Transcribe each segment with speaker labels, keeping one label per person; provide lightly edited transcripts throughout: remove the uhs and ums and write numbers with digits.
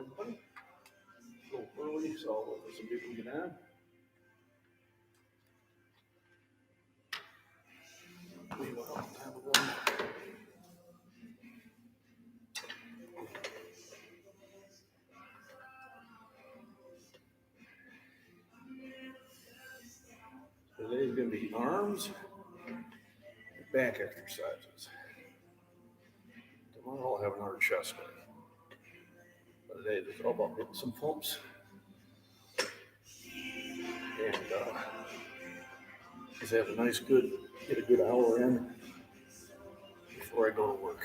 Speaker 1: everybody. A little early, so I'll let some people get on. Today's going to be arms and back exercises. Tomorrow I'll have another chest day. But today it's all about hitting some pumps and just have a nice get a good hour in before I go to work.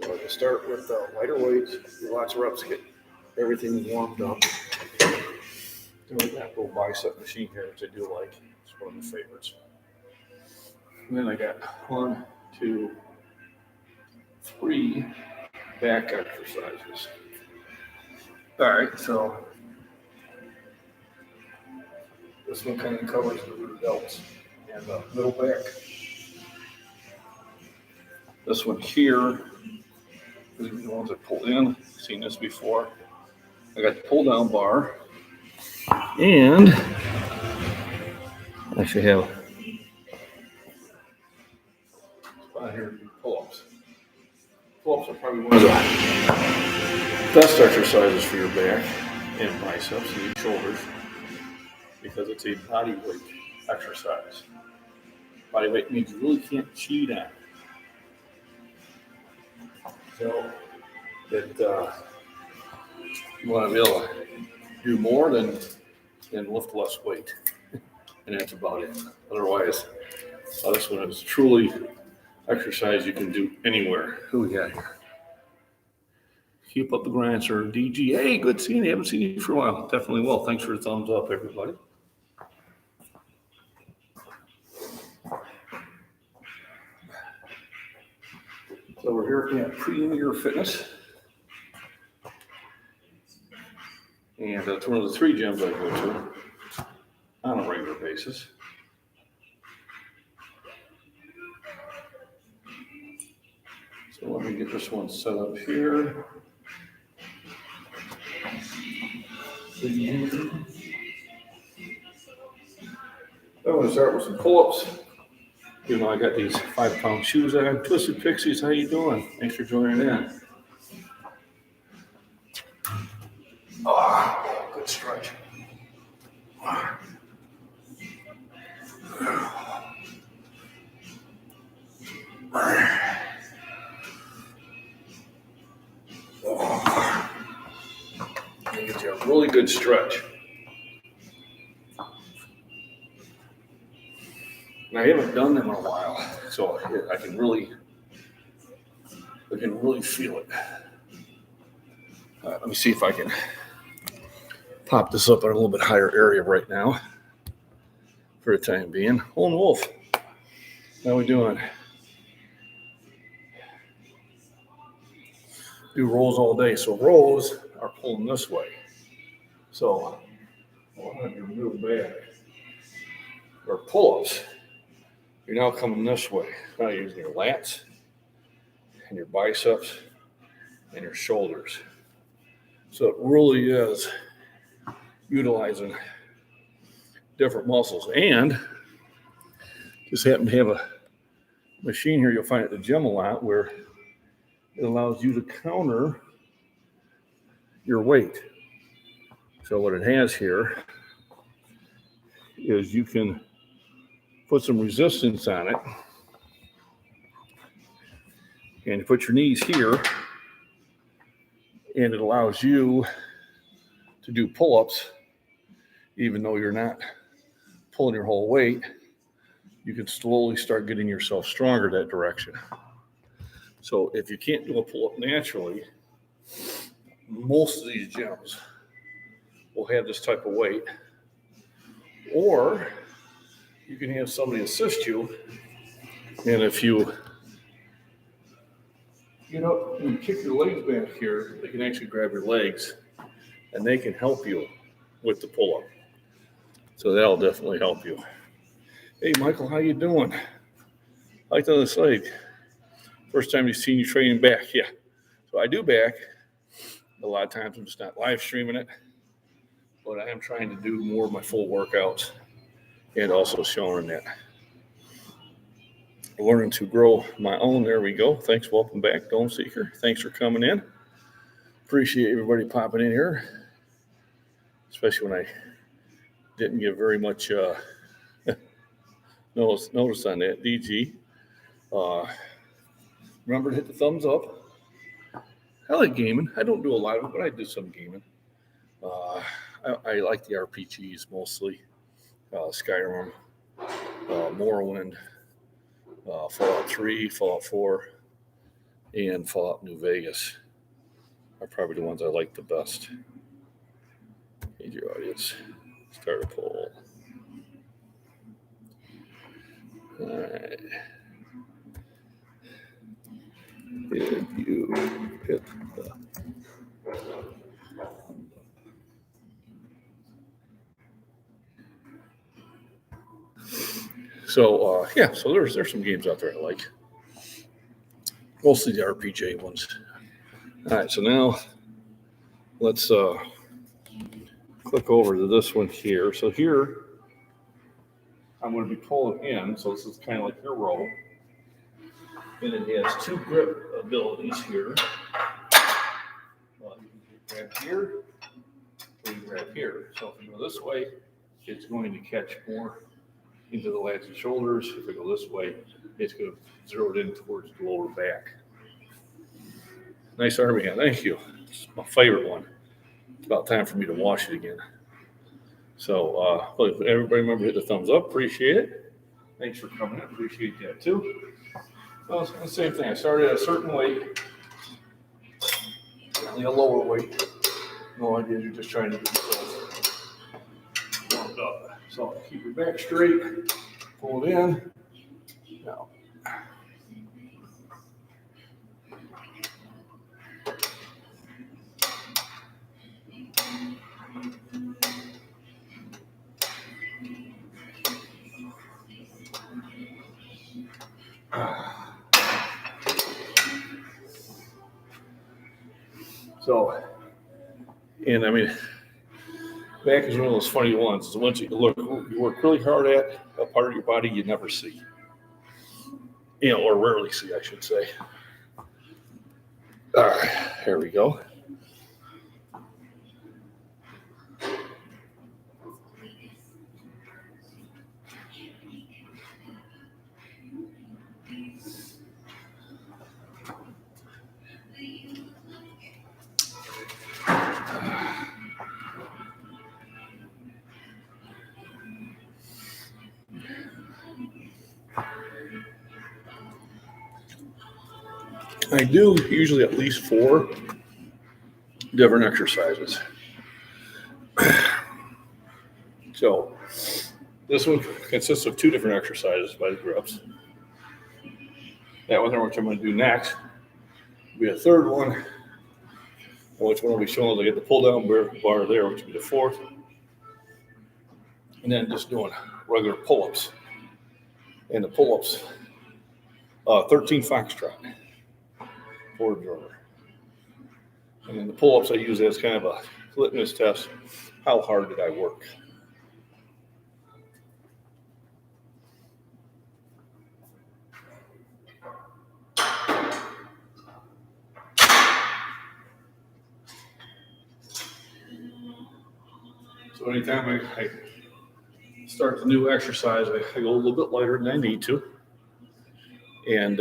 Speaker 1: So I can start with lighter weights, do lots of reps to get everything warmed up. Then we got a little bicep machine here, which I do like. It's one of my favorites. And then I got 1, 2, 3 back exercises. All right, so this one kind of covers the glute delts and the middle back. This one here is the ones I pull in. Seen this before. I got the pull down bar, and I actually have a spot here to do pull-ups. Pull-ups are probably one of the best exercises for your back and biceps and your shoulders because it's a body weight exercise. Body weight means you really can't cheat on it. So that you want to be able to do more than lift less weight, and that's about it. Otherwise, this one is truly exercise you can do anywhere. Who we got here? Keep up the grind, sir. DG, hey, good seeing you. Haven't seen you for a while. Definitely will. Thanks for the thumbs up, everybody. So we're here at Premier Fitness. And it's one of the 3 gyms I go to on a regular basis. So let me get this one set up here. I'm going to start with some pull-ups. You know, I got these 5-pound shoes on. Twisted Pixies, how you doing? Thanks for joining in. Oh, good stretch. It gives you a really good stretch. And I haven't done them in a while, so I can really feel it. Let me see if I can pop this up in a little bit higher area right now for the time being. Lone Wolf, how we doing? Do rows all day. So rows are pulling this way. So on your middle back or pull-ups, you're now coming this way. Now you're using your lats and your biceps and your shoulders. So it really is utilizing different muscles. And just happen to have a machine here you'll find at the gym a lot where it allows you to counter your weight. So what it has here is you can put some resistance on it, and you put your knees here, and it allows you to do pull-ups even though you're not pulling your whole weight. You can slowly start getting yourself stronger that direction. So if you can't do a pull-up naturally, most of these gyms will have this type of weight, or you can have somebody assist you, and if you get up and kick your legs back here, they can actually grab your legs and they can help you with the pull-up. So that'll definitely help you. Hey, Michael, how you doing? Like the other side, First time you've seen you training back. Yeah. So I do back. A lot of times I'm just not live streaming it. But I am trying to do more of my full workouts and also showing that. Learning to grow my own. There we go. Thanks. Welcome back, Dome Seeker. Thanks for coming in. Appreciate everybody popping in here, especially when I didn't give very much notice on that. DG. Remember to hit the thumbs up. I like gaming. I don't do a lot of it, but I do some gaming. I like the RPGs mostly. Skyrim, Morrowind, Fallout 3, Fallout 4, and Fallout New Vegas are probably the ones I like the best. Need your audience. Start a poll. All right. If you hit the So there's some games out there I like. Mostly the RPG ones. All right, so now let's click over to this one here. So here I'm going to be pulling in. So this is kind of like your row. And it has two grip abilities here. Well, you can grab here, or you can grab here. So if you go this way, it's going to catch more into the lats and shoulders. If I go this way, it's going to zero it in towards the lower back. Nice arm hand. Thank you. It's my favorite one. It's about time for me to wash it again. So everybody remember to hit the thumbs up. Appreciate it. Thanks for coming in. Appreciate that too. Well, it's the same thing. I started at a certain weight, only a lower weight. No idea. You're just trying to get yourself warmed up. So keep your back straight. Pull it in. Now. So, and I mean, back is one of those funny ones. It's once you work really hard at a part of your body you never see, or rarely see, I should say. All right, here we go. I do usually at least 4 different exercises. So this one consists of 2 different exercises by the grips. That one, which I'm going to do next, will be a third one, which one will be showing as I get the pull down bar there, which will be the 4th. And then just doing regular pull-ups. And the pull-ups, 13 foxtrot, forward rower. And then the pull-ups I use as kind of a litmus test. How hard did I work? So anytime I start the new exercise, I go a little bit lighter than I need to. And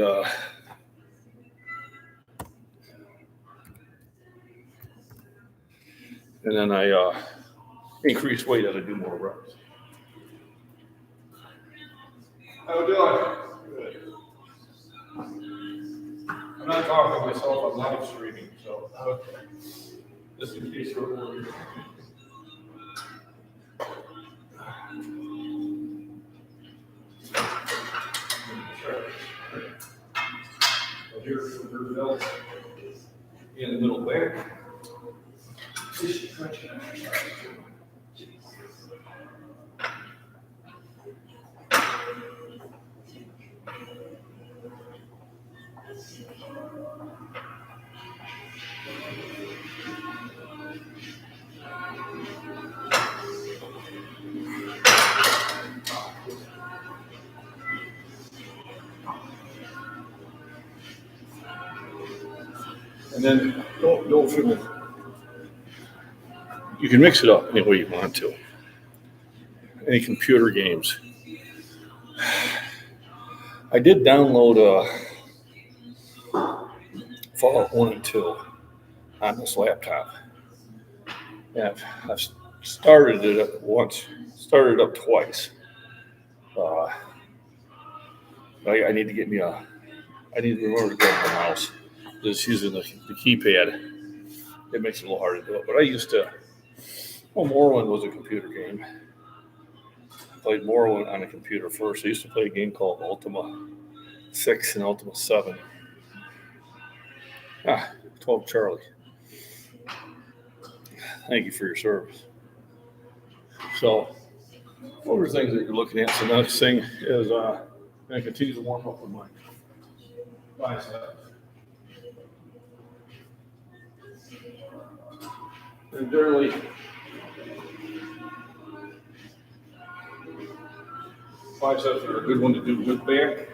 Speaker 1: then I increase weight as I do more reps. How we doing? Good. I'm not talking to myself, I'm live streaming, so just in case you're worried. Here's the belt in the middle back. And then don't forget, you can mix it up any way you want to. Any computer games. I did download Fallout 1 and 2 on this laptop. And I've started it up once, started it up twice. I need to get me I need to remember to get the mouse. Just using the keypad, it makes it a little hard to do it. But I used to, Morrowind was a computer game. I played Morrowind on a computer first. I used to play a game called Ultima 6 and Ultima 7. 12 Charlie. Thank you for your service. So, what are the things that you're looking at? So, the next thing is I'm going to continue to warm up with my biceps. And generally, biceps are a good one to do with back.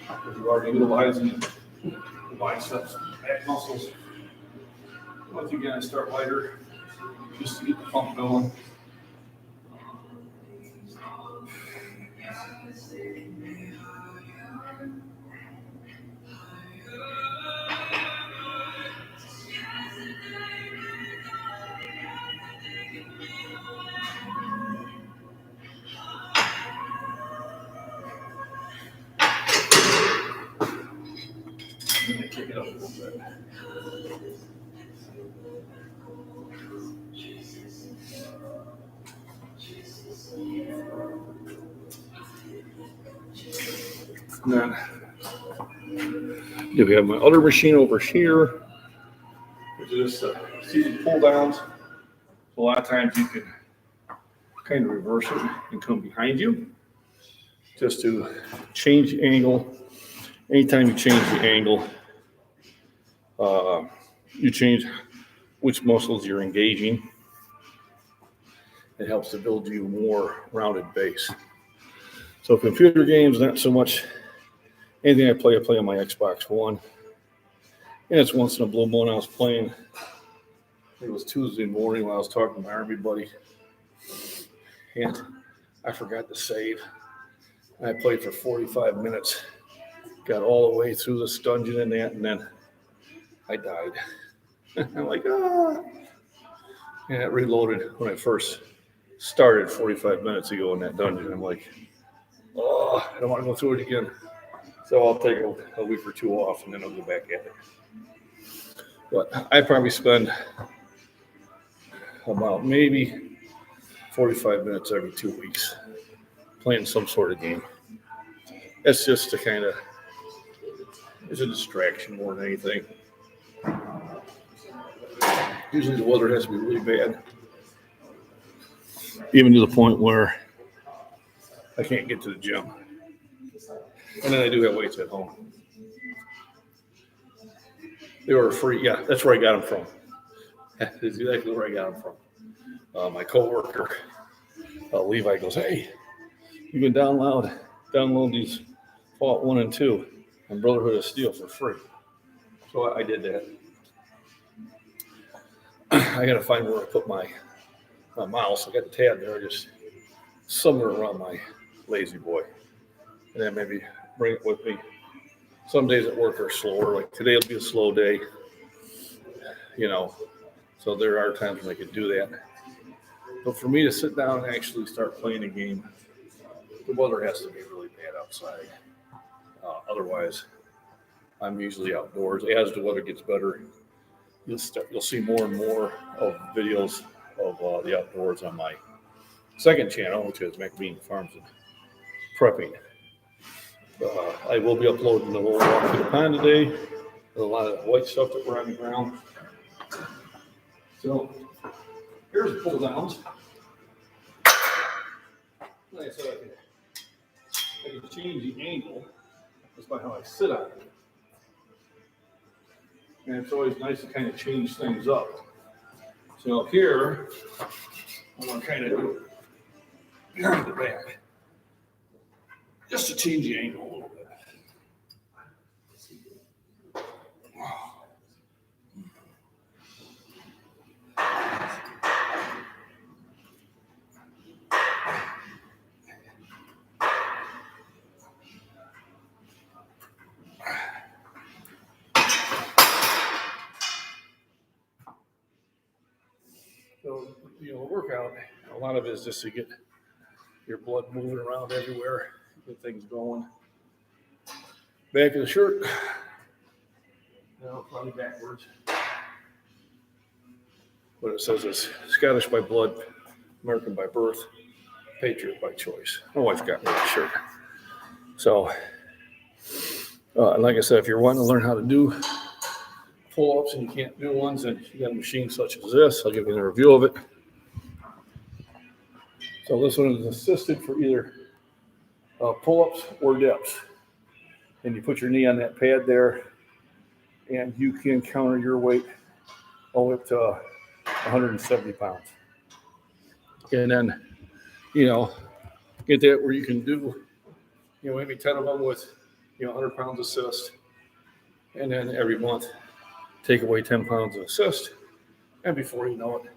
Speaker 1: Because you are utilizing the biceps, back muscles. Once again, I start lighter just to get the pump going. And then kick it up a little bit. And then we have my other machine over here, which is seated pull downs. A lot of times you can kind of reverse it and come behind you just to change the angle. Anytime you change the angle, you change which muscles you're engaging. It helps to build you more rounded base. So computer games, not so much. Anything I play on my Xbox One. And it's once in a blue moon I was playing. It was Tuesday morning when I was talking to my Army buddy. And I forgot to save. I played for 45 minutes. Got all the way through this dungeon and that, and then I died. I'm like, And it reloaded when I first started 45 minutes ago in that dungeon. I'm like, I don't want to go through it again. So I'll take a week or two off, and then I'll go back at it. But I probably spend about maybe 45 minutes every 2 weeks playing some sort of game. It's just to kind of, it's a distraction more than anything. Usually the weather has to be really bad, even to the point where I can't get to the gym. And then I do have weights at home. They were free. Yeah, that's where I got them from. That's exactly where I got them from. My coworker, Levi, goes, "Hey, you can download these Fallout 1 and 2 and Brotherhood of Steel for free." So I did that. I got to find where I put my mouse. I got the tab there, just somewhere around my lazy boy. And then maybe bring it with me. Some days at work are slower. Like today will be a slow day, So there are times when I could do that. But for me to sit down and actually start playing a game, the weather has to be really bad outside. Otherwise, I'm usually outdoors. As the weather gets better, you'll see more and more of videos of the outdoors on my second channel, which is MacBean Farms and Prepping. I will be uploading the little walk to the pond today. There's a lot of white stuff that we're on the ground. So here's pull downs. Like I said, I can change the angle just by how I sit on it. And it's always nice to kind of change things up. So here, I'm going to kind of do it behind the back, just to change the angle a little bit. workout, a lot of it is just to get your blood moving around everywhere, get things going. Back of the shirt, no, probably backwards. But it says it's Scottish by blood, American by birth, patriot by choice. My wife got me that shirt. So, like I said, if you're wanting to learn how to do pull-ups and you can't do ones, and you got a machine such as this, I'll give you a review of it. So this one is assisted for either pull-ups or dips. And you put your knee on that pad there, and you can counter your weight all up to 170 pounds. And then, get that where you can do, maybe 10 of them with, 100 pounds assist. And then every month, take away 10 pounds of assist. And before you know it,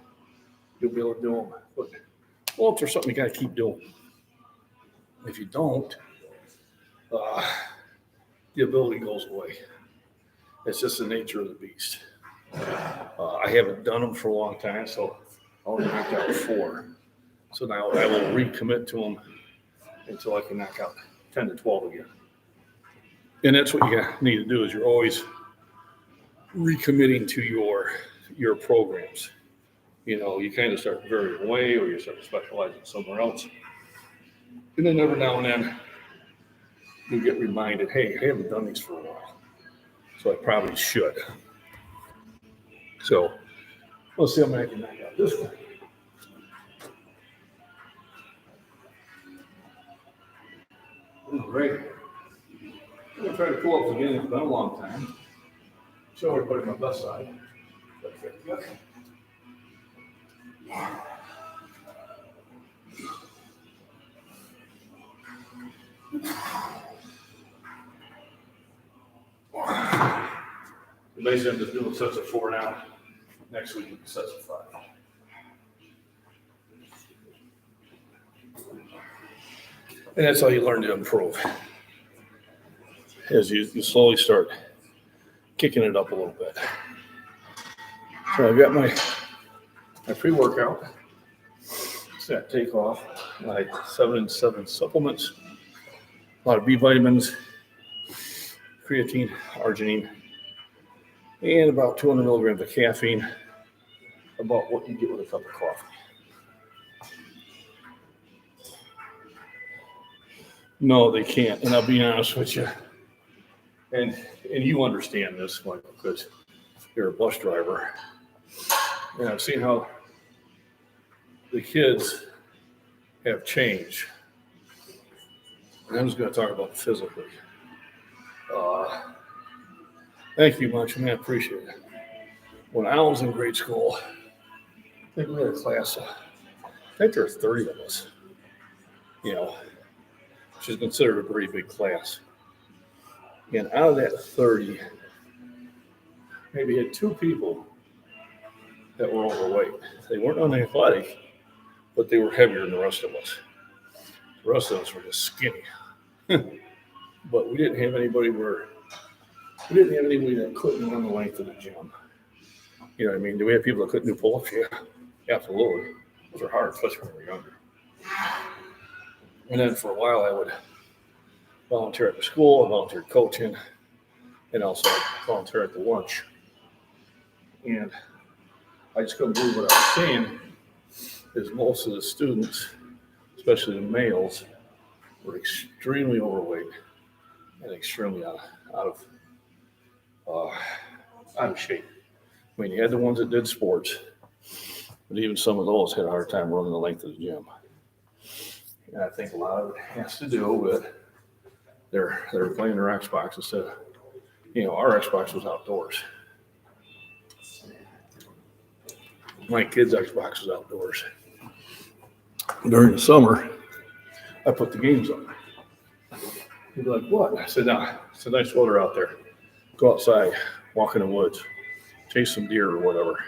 Speaker 1: you'll be able to do them. But pull-ups are something you got to keep doing. If you don't, the ability goes away. It's just the nature of the beast. I haven't done them for a long time, so I only knocked out 4. So now I will recommit to them until I can knock out 10 to 12 again. And that's what you need to do, is you're always recommitting to your programs. You kind of start veering away, or you start specializing somewhere else. And then every now and then you get reminded, hey, I haven't done these for a while, so I probably should. So let's see how many I can knock out this one. All right. I'm going to try to pull up again. It's been a long time. Show everybody my best side. Basically, I'm just doing sets of 4 now. Next week, sets of 5. And that's how you learn to improve. As you slowly start kicking it up a little bit. So I've got my pre-workout. It's that Takeoff, my 7-in-7 supplements, a lot of B vitamins, creatine, arginine, and about 200 milligrams of caffeine, about what you get with a cup of coffee. No, they can't. And I'll be honest with you. And you understand this, Michael, because you're a bus driver. And I've seen how the kids have changed. And I'm just going to talk about physically. Thank you much, man. I appreciate it. When I was in grade school, I think we had a class, I think there were 30 of us, which is considered a pretty big class. And out of that 30, maybe had 2 people that were overweight. They weren't unathletic, but they were heavier than the rest of us. The rest of us were just skinny. But we didn't have anybody that couldn't run the length of the gym. You know what I mean? Do we have people that couldn't do pull-ups? Yeah, absolutely. Those are hard, especially when we were younger. And then for a while, I would volunteer at the school, I volunteered coaching, and also volunteer at the lunch. And I just couldn't believe what I was seeing, is most of the students, especially the males, were extremely overweight and extremely out of shape. I mean, you had the ones that did sports, but even some of those had a hard time running the length of the gym. And I think a lot of it has to do with they're playing their Xbox instead of, our Xbox was outdoors. My kid's Xbox was outdoors. During the summer, I put the games on. He'd be like, what? I said, no, it's a nice weather out there. Go outside, walk in the woods, chase some deer or whatever.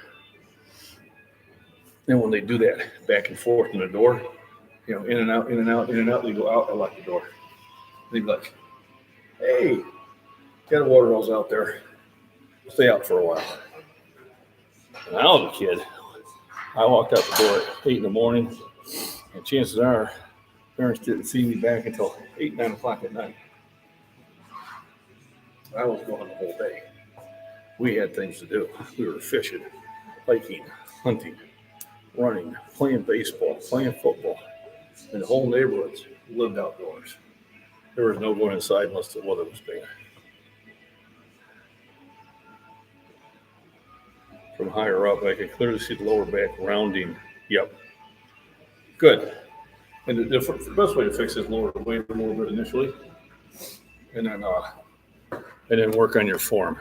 Speaker 1: Then when they do that back and forth in the door, in and out, they go out, I lock the door. They'd be like, hey, got a water hose out there. Stay out for a while. When I was a kid, I walked out the door at 8 in the morning, and chances are parents didn't see me back until 8, 9 o'clock at night. I was gone the whole day. We had things to do. We were fishing, hiking, hunting, running, playing baseball, playing football. And the whole neighborhood lived outdoors. There was no going inside unless the weather was bad. From higher up, I could clearly see the lower back rounding. Yep. Good. And the best way to fix it is lower the weight a little bit initially, and then work on your form.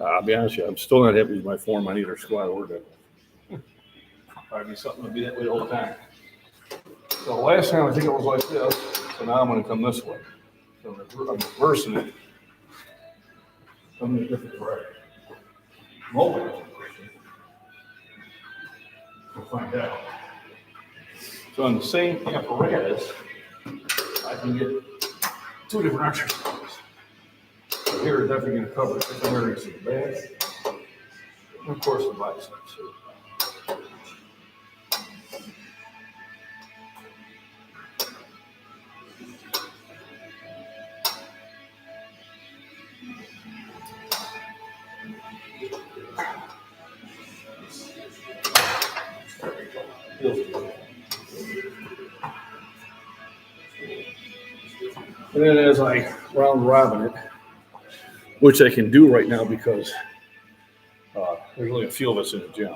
Speaker 1: I'll be honest with you, I'm still not happy with my form on either squat or deadlift. Probably something to be that way the whole time. So last time I think it was like this, so now I'm going to come this way. So I'm reversing it. I'm in a different direction. We'll find out. So on the same apparatus, I can get 2 different exercises. So here, we're definitely going to cover different areas of the back, and of course the biceps. And then as I round robin it, which I can do right now because there's only a few of us in the gym.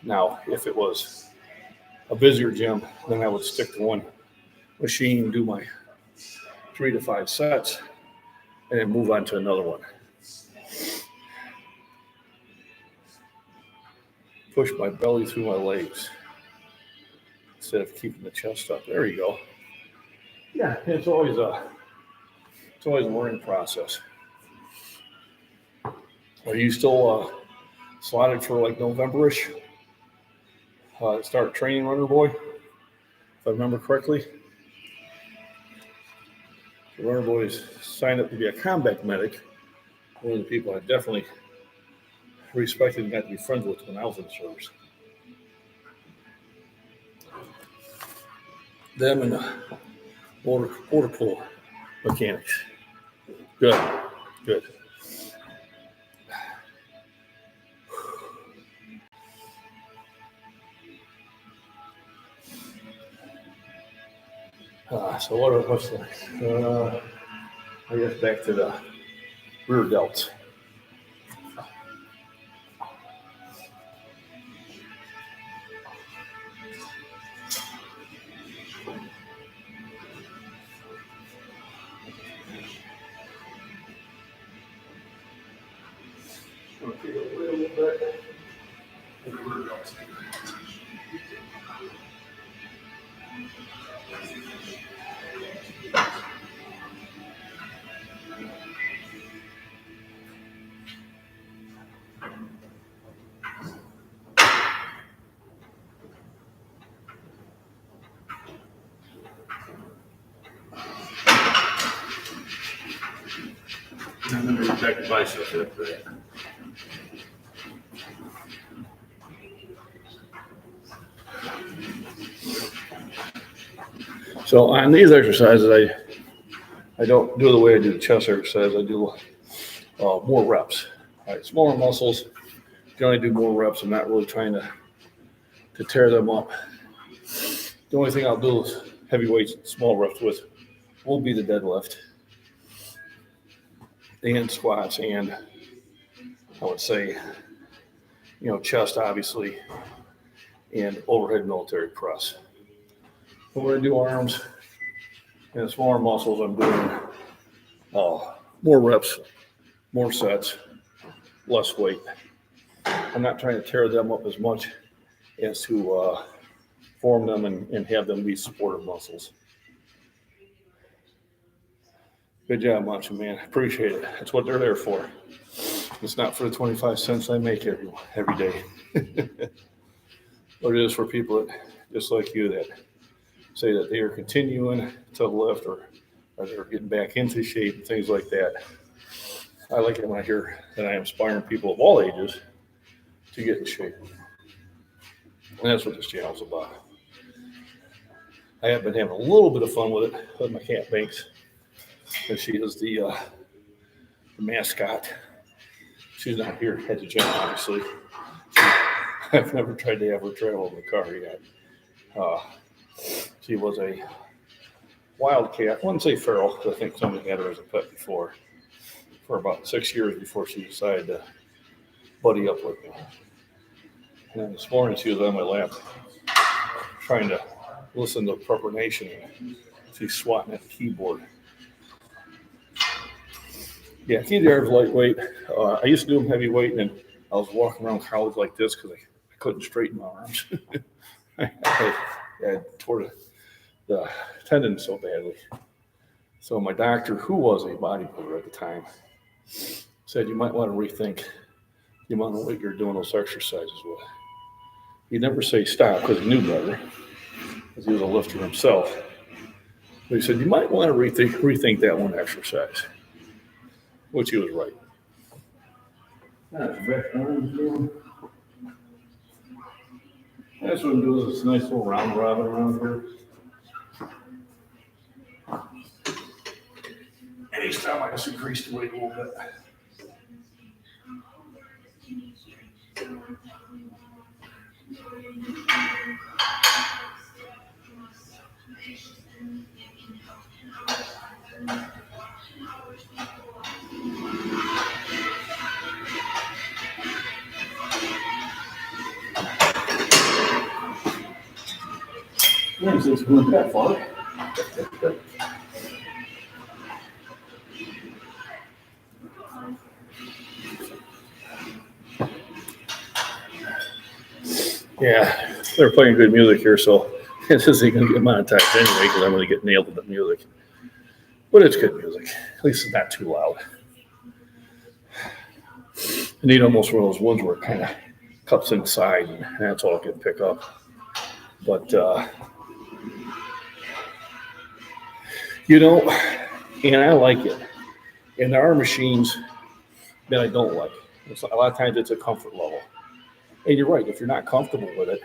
Speaker 1: Now, if it was a busier gym, then I would stick to one machine, do my 3 to 5 sets, and then move on to another one. Push my belly through my legs instead of keeping the chest up. There you go. Yeah, it's always a learning process. Are you still slotted for like November-ish? Start training, Runner Boy, if I remember correctly. The Runner Boys signed up to be a combat medic. One of the people I definitely respected and got to be friends with when I was in the service. Them and the water pool mechanics. Good. So what's next? I guess back to the rear delts. I'm going to check the biceps after that. So on these exercises, I don't do the way I do the chest exercise. I do more reps. All right, smaller muscles, generally do more reps. I'm not really trying to tear them up. The only thing I'll do is heavy weights, small reps with will be the deadlift and squats, and I would say, chest obviously, and overhead military press. But when I do arms and smaller muscles, I'm doing more reps, more sets, less weight. I'm not trying to tear them up as much as to form them and have them be supportive muscles. Good job, Macho Man. Appreciate it. That's what they're there for. It's not for the 25 cents I make every day. But it is for people that, just like you, that say that they are continuing to lift or they're getting back into shape and things like that. I like it when I hear that I am inspiring people of all ages to get in shape. And that's what this channel's about. I have been having a little bit of fun with it with my cat Banks, and she is the mascot. She's not here at the gym, obviously. I've never tried to have her travel in the car yet. She was a wild cat. I wouldn't say feral, because I think somebody had her as a pet before, for about 6 years before she decided to buddy up with me. And then this morning she was on my lap trying to listen to proper nation. She's swatting at the keyboard. Yeah, KDR's lightweight. I used to do them heavyweight, and I was walking around college like this because I couldn't straighten my arms. I tore the tendon so badly. So my doctor, who was a bodybuilder at the time, said you might want to rethink the amount of weight you're doing those exercises with. He'd never say stop because he knew better, because he was a lifter himself. But he said you might want to rethink that one exercise, which he was right. That's what I'm doing, is this nice little round robin around here. And each time I just increase the weight a little bit. Yeah, so it's going that far. Yeah, they're playing good music here, so this isn't going to get monetized anyway because I'm going to get nailed with the music. But it's good music. At least it's not too loud. I need almost one of those ones where it kind of cups inside, and that's all it can pick up. But, and I like it. And there are machines that I don't like. A lot of times it's a comfort level. And you're right, if you're not comfortable with it,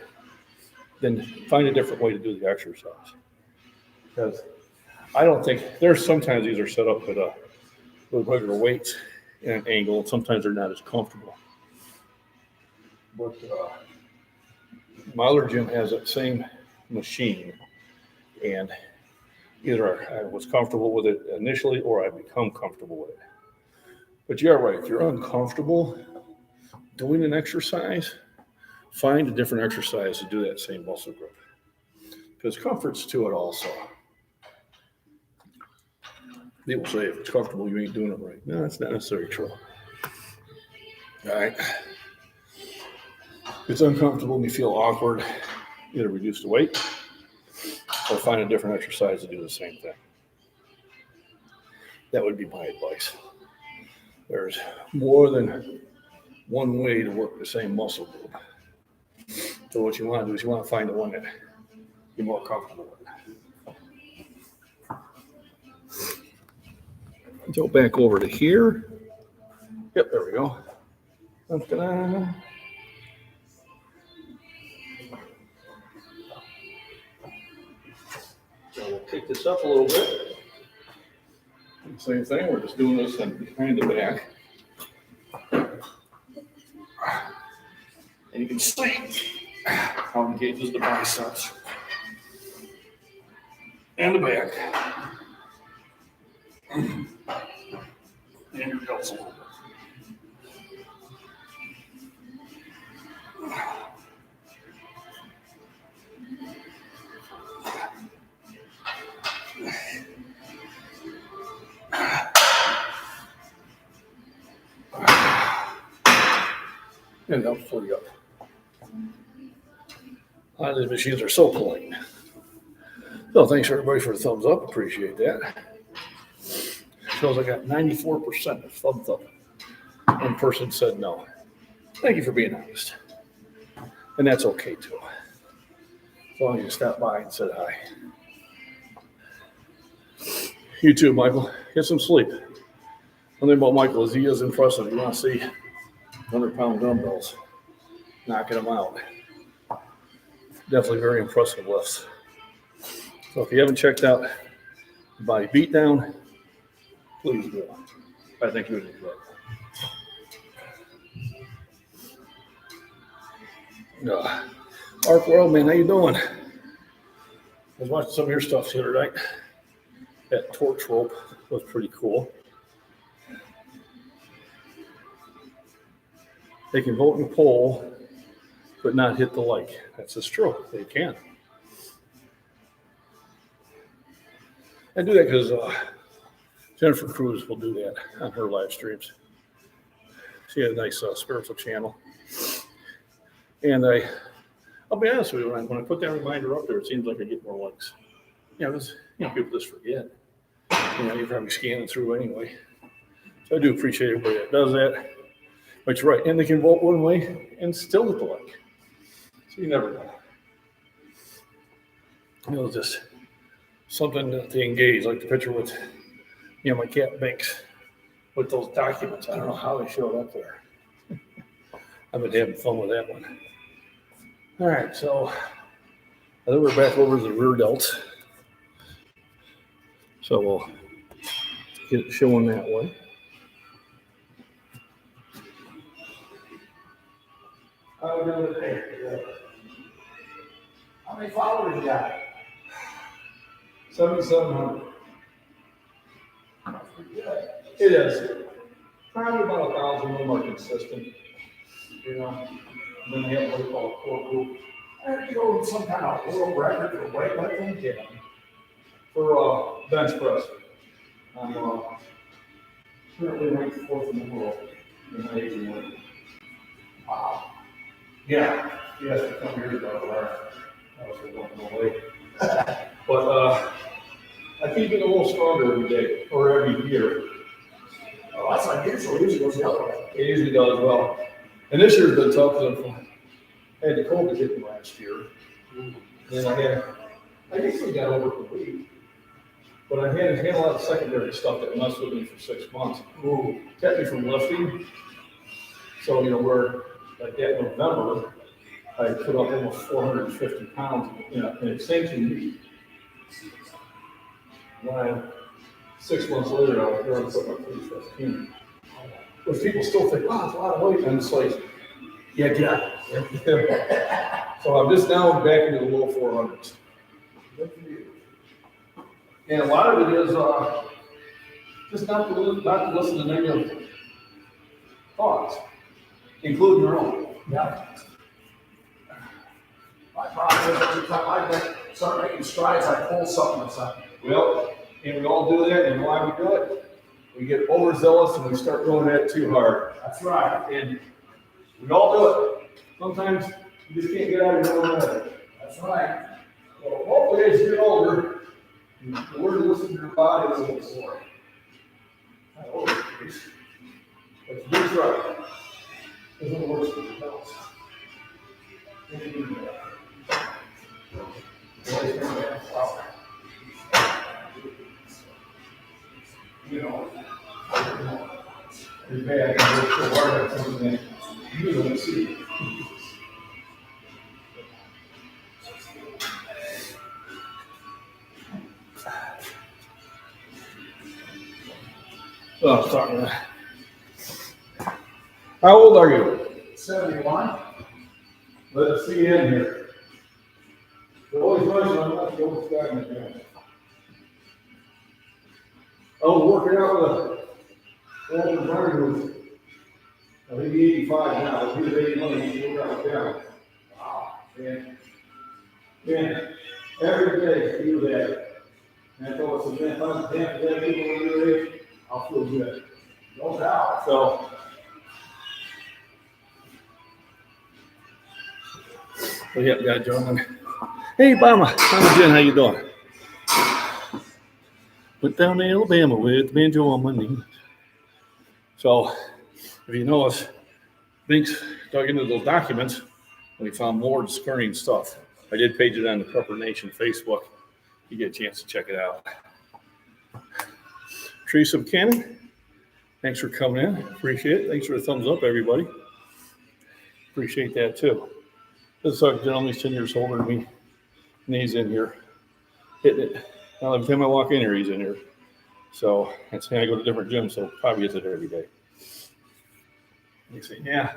Speaker 1: then find a different way to do the exercise. Because I don't think, there's sometimes these are set up with regular weights and an angle, and sometimes they're not as comfortable. But my other gym has that same machine, and either I was comfortable with it initially or I become comfortable with it. But you're right, if you're uncomfortable doing an exercise, find a different exercise to do that same muscle group. Because comfort's to it also. People say if it's comfortable, you ain't doing it right. No, that's not necessarily true. All right. If it's uncomfortable and you feel awkward, either reduce the weight or find a different exercise to do the same thing. That would be my advice. There's more than one way to work the same muscle group. So what you want to do is you want to find the one that you're more comfortable with. Go back over to here. Yep, there we go. Ta-da. So we'll pick this up a little bit. Same thing, we're just doing this behind the back. And you can see how it engages the biceps and the back. And your delts a little bit. And that'll pull you up. A lot of these machines are so polite. So thanks everybody for the thumbs up. Appreciate that. Shows I got 94% of thumbs up. One person said no. Thank you for being honest. And that's okay too. As long as you stopped by and said hi. You too, Michael. Get some sleep. One thing about Michael is he is impressive. You want to see 100-pound dumbbells. knocking them out. Definitely very impressive lifts. So if you haven't checked out Body Beatdown, please do. I think you would enjoy it. Arc World, man, how you doing? I was watching some of your stuff the other night. That torch rope was pretty cool. They can vote and poll, but not hit the like. That's just true. They can. I do that because Jennifer Cruz will do that on her live streams. She had a nice spiritual channel. And I'll be honest with you, when I put that reminder up there, it seems like I get more likes. People just forget. You're probably scanning through anyway. So I do appreciate everybody that does that. But you're right, and they can vote one way and still get the like. So you never know. Just something that they engage, like the picture with, my cat Binks with those documents. I don't know how they showed up there. I've been having fun with that one. All right, so I think we're back over to the rear delts. So we'll get it showing that way.
Speaker 2: How many followers you got?
Speaker 1: 7,700. It is. Probably about 1,000 of them are consistent. And then they have what they call a core group.
Speaker 2: I heard you go with some kind of world record for weightlifting.
Speaker 1: Yeah. For bench press. I'm currently ranked 4th in the world in my age and weight.
Speaker 2: Wow.
Speaker 1: Yeah. Yes, a couple years ago, where I was going away. But I keep getting a little stronger every day or every year.
Speaker 2: Oh, that's unusual. Usually goes the other way.
Speaker 1: It usually does well. And this year's been tough because I had the COVID hit me last year. And I usually got over the week. But I had a lot of secondary stuff that messed with me for 6 months. Kept me from lifting. So, where like that November, I put up almost 450 pounds in an extension meet. Then 6 months later, I was going to put up 315. But people still think, wow, it's a lot of weight. And it's like, yeah. So I'm just now back into the low 400s.
Speaker 2: Good for you.
Speaker 1: And a lot of it is just not to listen to negative thoughts, including your own.
Speaker 2: Yeah. My problem is every time I start making strides, I pull something or something.
Speaker 1: Well, and we all do that, and why we do it? We get overzealous and we start going at it too hard.
Speaker 2: That's right.
Speaker 1: And we all do it. Sometimes you just can't get out of your own head.
Speaker 2: That's right.
Speaker 1: Well, hopefully as you get older, you learn to listen to your body a little more. Not always the case, but you do try. Because it works for your health. You're bad and work so hard at something that you don't see. So I was talking to, how old are you?
Speaker 2: 71.
Speaker 1: Let us see you in here. They're always nice when I'm not the oldest guy in the gym. I was working out with an older brother who's, I think he's 85 now. He was 81 when he worked out with him. Wow. And every day he was at it. And I told him, man, if I'm damn people your age, I'll feel good.
Speaker 2: No doubt.
Speaker 1: So, yeah, John. Hey, Obama. I'm Jen. How you doing? Went down to Alabama with banjo on my knee. So, if you notice, Binks dug into those documents and he found more discerning stuff. I did page it on the Prepper Nation Facebook. You get a chance to check it out. Teresa Buchanan, thanks for coming in. Appreciate it. Thanks for the thumbs up, everybody. Appreciate that too. This is a gentleman, he's 10 years older than me, and he's in here hitting it. Now, every time I walk in here, he's in here. So that's why I go to different gyms, so probably gets it every day. They say, yeah,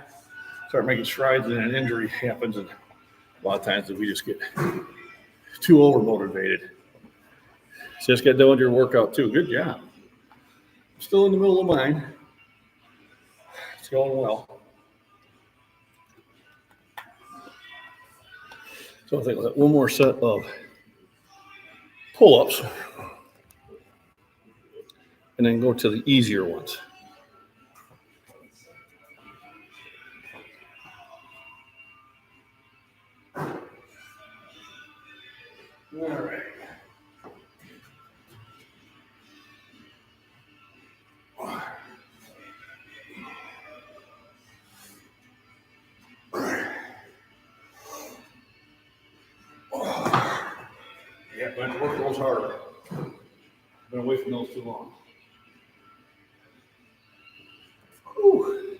Speaker 1: start making strides, and an injury happens, and a lot of times we just get too over motivated. Just got done with your workout too. Good job. I'm still in the middle of mine. It's going well. So I think one more set of pull-ups, and then go to the easier ones. All right. Yeah, but I have to work those harder. I've been away from those too long. Whew.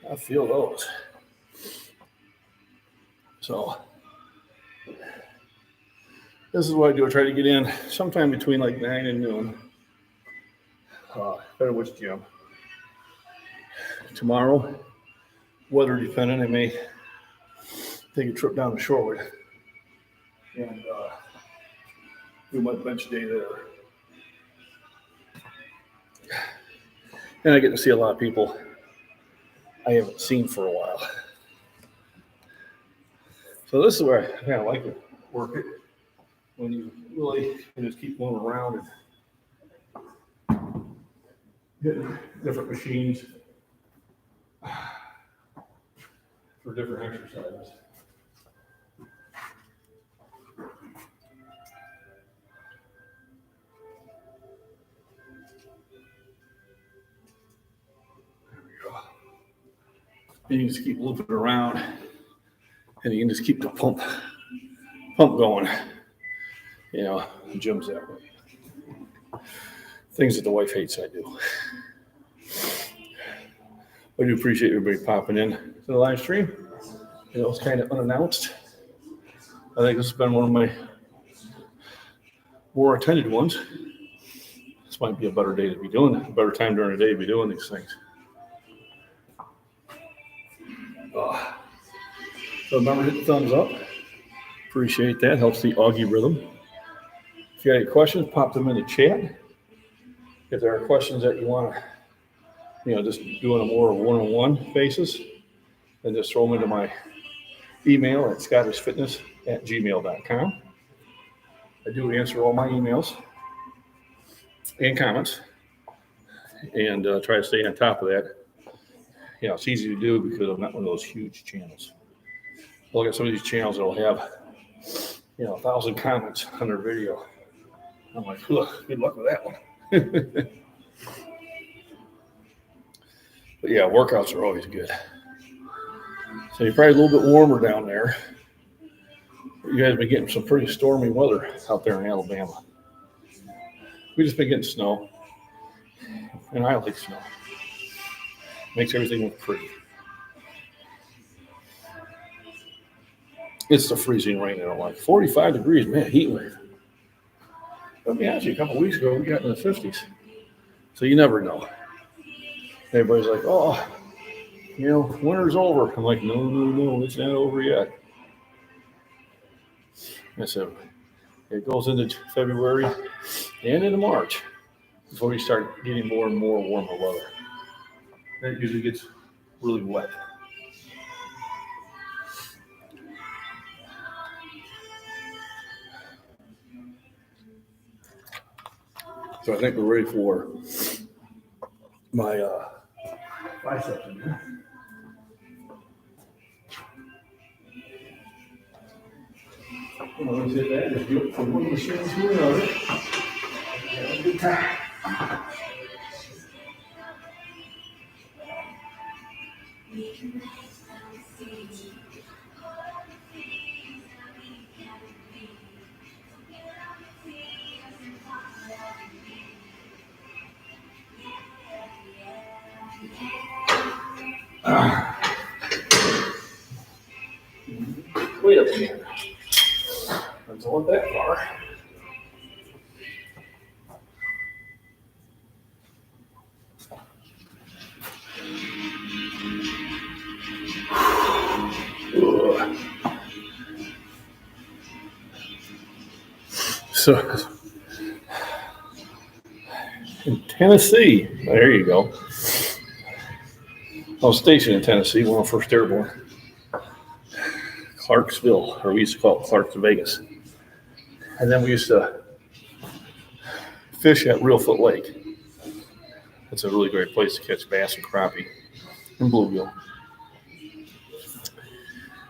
Speaker 1: I feel those. So this is what I do. I try to get in sometime between like 9 and noon. Depending which gym. Tomorrow, weather dependent, I may take a trip down to Shorewood and do my bench day there. And I get to see a lot of people I haven't seen for a while. So this is where I kind of like to work it, when you really can just keep going around and hitting different machines for different exercises. And you just keep looping around, and you can just keep the pump going. You know, the gym's that way. Things that the wife hates, I do. I do appreciate everybody popping in to the live stream. It was kind of unannounced. I think this has been one of my more attended ones. This might be a better day to be doing it, a better time during the day to be doing these things. So remember, hit the thumbs up. Appreciate that. Helps the Augie rhythm. If you got any questions, pop them in the chat. If there are questions that you want to, just doing a more one-on-one basis, then just throw them into my email at scottishfitness@gmail.com. I do answer all my emails and comments, and try to stay on top of that. It's easy to do because I'm not one of those huge channels. Look at some of these channels that'll have, 1,000 comments on their video. I'm like, look, good luck with that one. But yeah, workouts are always good. So you're probably a little bit warmer down there. You guys have been getting some pretty stormy weather out there in Alabama. We've just been getting snow, and I like snow. Makes everything look pretty. It's the freezing rain I don't like. 45 degrees, man, heat wave. Let me ask you, a couple of weeks ago, we got in the 50s. So you never know. Everybody's like, winter's over. I'm like, no, it's not over yet. I said, it goes into February and into March before you start getting more and more warmer weather. It usually gets really wet. So I think we're ready for my biceps in here. Let's hit that. Just do it from one machine to another. Have a good time. So in Tennessee, there you go. I was stationed in Tennessee, 101st Airborne, Clarksville, or we used to call it Clark to Vegas. And then we used to fish at Reelfoot Lake. It's a really great place to catch bass and crappie and bluegill.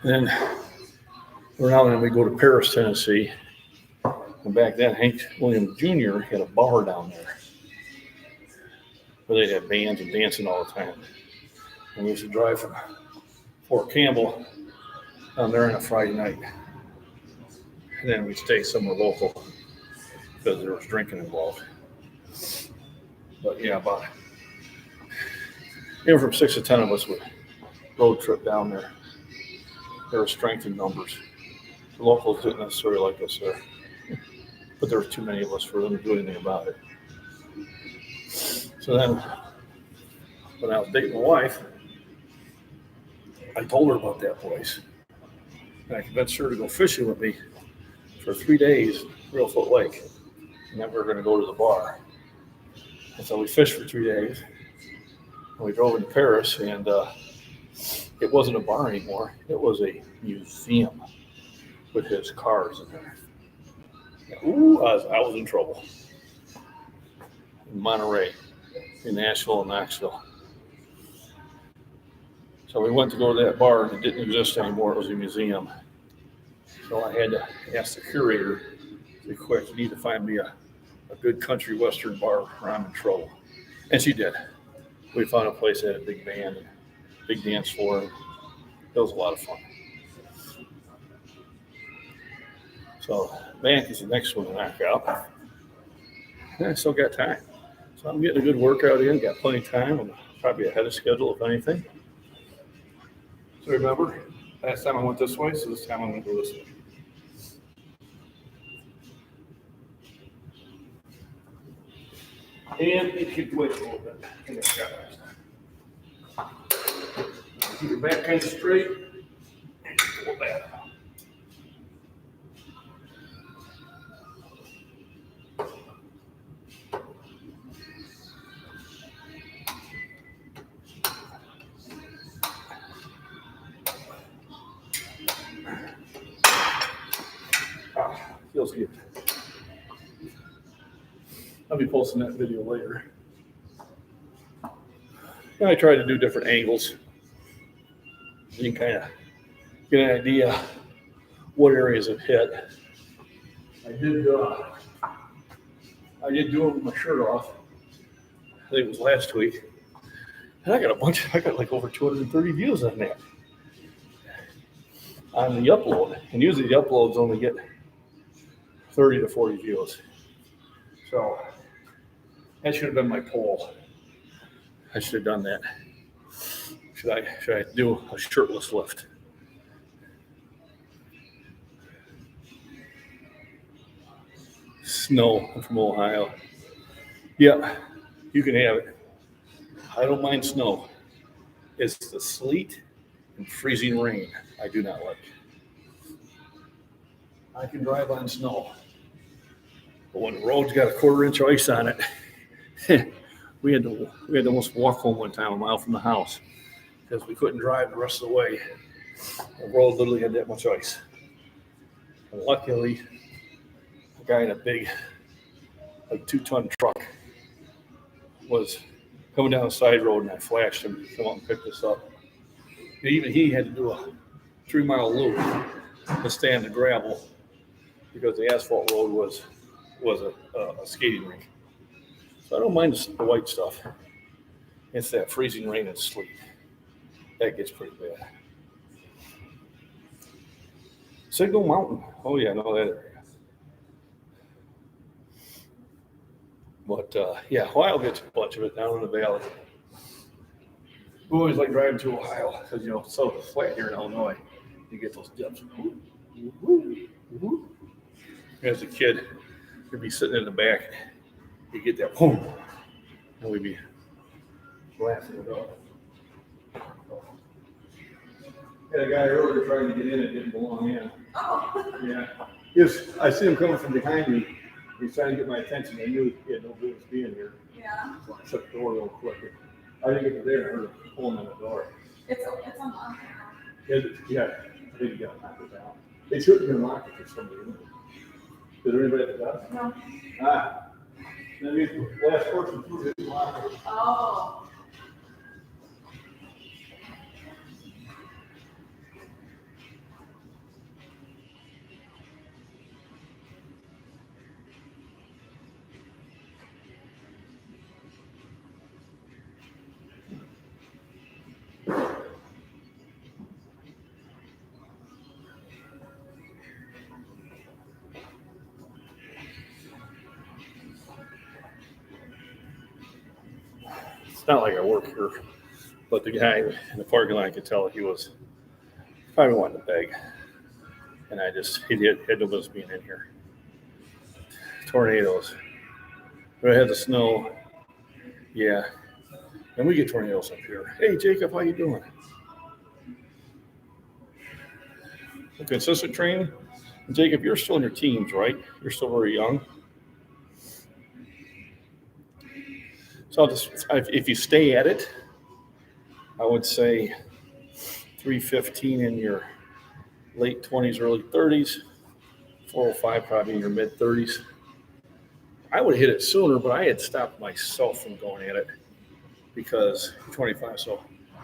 Speaker 1: And then now then we go to Paris, Tennessee. And back then, Hank Williams Jr. had a bar down there where they had bands and dancing all the time. And we used to drive from Fort Campbell down there on a Friday night. And then we'd stay somewhere local because there was drinking involved. But yeah, from 6 to 10 of us would road trip down there. There was strength in numbers. The locals didn't necessarily like us there, but there were too many of us for them to do anything about it. So then, when I was dating my wife, I told her about that place. And I convinced her to go fishing with me for 3 days, Reelfoot Lake. And then we were going to go to the bar. And so we fished for 3 days. And we drove into Paris, and it wasn't a bar anymore. It was a museum with his cars in there. Ooh, I was in trouble. In Monterey, in Nashville and Knoxville. So we went to go to that bar, and it didn't exist anymore. It was a museum. So I had to ask the curator, "Quick, you need to find me a good country western bar, or I'm in trouble." And she did. We found a place that had a big band, and big dance floor. And it was a lot of fun. So bank is the next one to knock out. And I still got time. So I'm getting a good workout in, got plenty of time. I'm probably ahead of schedule, if anything. So remember, last time I went this way, so this time I'm going to go this way. And you keep the weight a little bit. I think I got last time. Keep your back kind of straight. And pull that out. Feels good. I'll be posting that video later. And I try to do different angles. You can kind of get an idea what areas have hit. I did do it with my shirt off. I think it was last week. And I got like over 230 views on that. On the upload. And usually the uploads only get 30 to 40 views. So that should have been my poll. I should have done that. Should I do a shirtless lift? Snow. I'm from Ohio. Yeah, you can have it. I don't mind snow. It's the sleet and freezing rain I do not like. I can drive on snow. But when the road's got a 1/4 inch ice on it, we had to almost walk home one time a mile from the house because we couldn't drive the rest of the way. The road literally had that much ice. And luckily, a guy in a big, like 2-ton truck was coming down the side road, and I flashed him to come up and pick us up. And even he had to do a 3-mile loop to stay on the gravel because the asphalt road was a skating rink. So I don't mind the white stuff. It's that freezing rain and sleet. That gets pretty bad. Signal Mountain. Oh yeah, I know that area. But yeah, Ohio gets a bunch of it down in the valley. We always like driving to Ohio because, it's so flat here in Illinois. You get those dips. As a kid, you'd be sitting in the back. You get that boom, and we'd be laughing it up. Had a guy earlier trying to get in, it didn't belong in.
Speaker 3: Oh.
Speaker 1: Yeah. Yes, I see him coming from behind me. He's trying to get my attention. I knew he had no business being here.
Speaker 3: Yeah.
Speaker 1: So I shut the door real quick. I didn't get to there. I heard him pulling on the door.
Speaker 3: It's unlocked.
Speaker 1: Yeah, I think he got knocked down. They shouldn't have been locked for some reason. Is there anybody at the desk?
Speaker 3: No.
Speaker 1: Ah. That means the last person through didn't lock it.
Speaker 3: Oh.
Speaker 1: It's not like I work here, but the guy in the parking lot, I could tell he was probably wanting to beg. And he had no business being in here. Tornadoes. We had the snow. Yeah. And we get tornadoes up here. Hey, Jacob, how you doing? Consistent training. Jacob, you're still in your teens, right? You're still very young. So if you stay at it, I would say 315 in your late 20s, early 30s, 405 probably in your mid 30s. I would have hit it sooner, but I had stopped myself from going at it because 25. So,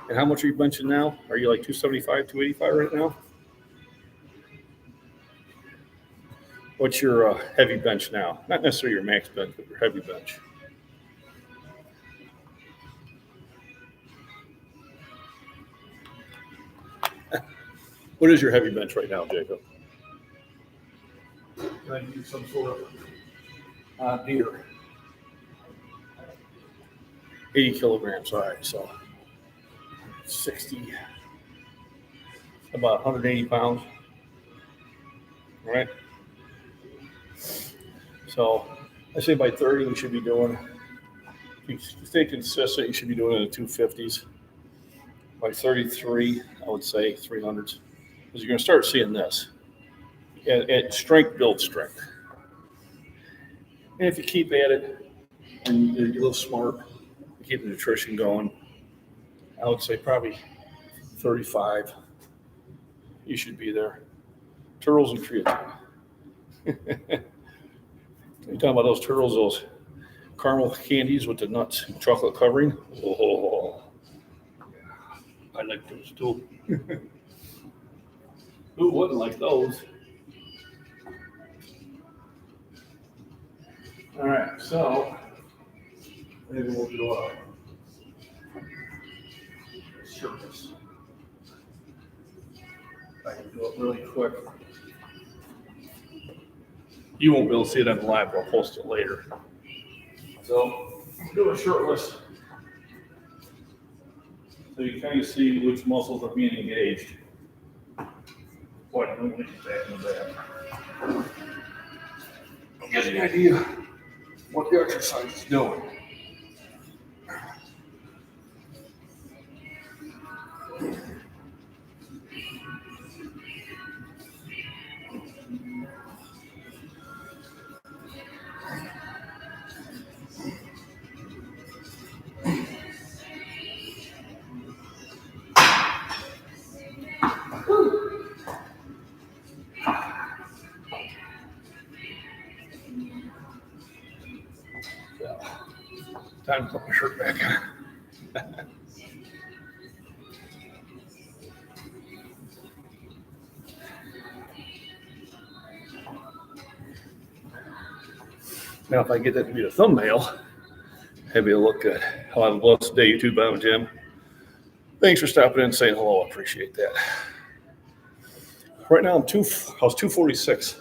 Speaker 1: and how much are you benching now? Are you like 275, 285 right now? What's your heavy bench now? Not necessarily your max bench, but your heavy bench. What is your heavy bench right now, Jacob? Can I use some sort of deer? 80 kilograms. All right, so 60, about 180 pounds. All right. So I say by 30, we should be doing, if you stay consistent, you should be doing it in the 250s. By 33, I would say 300s. Because you're going to start seeing this. And strength builds strength. And if you keep at it and you're a little smart, you keep the nutrition going, I would say probably 35. You should be there. Turtles and creatine. You're talking about those turtles, those caramel candies with the nuts and chocolate covering. Oh, I like those too. Who wouldn't like those? All right, so maybe we'll do shirtless. I can do it really quick. You won't be able to see it on the live, but I'll post it later. So do a shirtless. So you kind of see which muscles are being engaged. Boy, I don't think it's back in the back. Get an idea what the exercise is doing. Time to put my shirt back on. Now, if I get that to be the thumbnail, maybe it'll look good. I'll have a blessed day, YouTube. I'm Jim. Thanks for stopping in and saying hello. I appreciate that. Right now, I was 246